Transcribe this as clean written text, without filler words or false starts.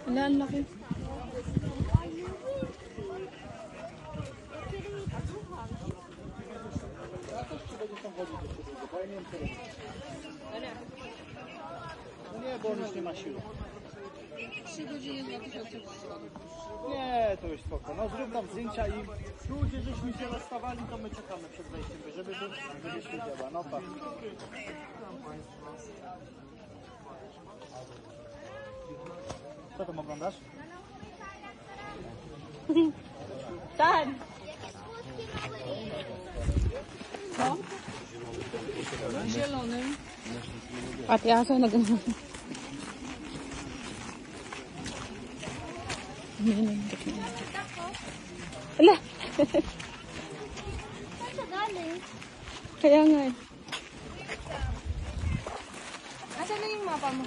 Wala, ang laki. Nie, bo on już nie ma siły. 3 godziny 2000 zł. Nie, to już spoko. No zrób nam zdjęcia i tu, gdzie żeśmy się rozstawali, to my czekamy przed wejściem, żeby się działa. No tak. Co tam oglądasz? Saan? Co? Na zielonym. Ate aso na gano'n. Ala! Kaya nga eh. Asan na yung mapa mo?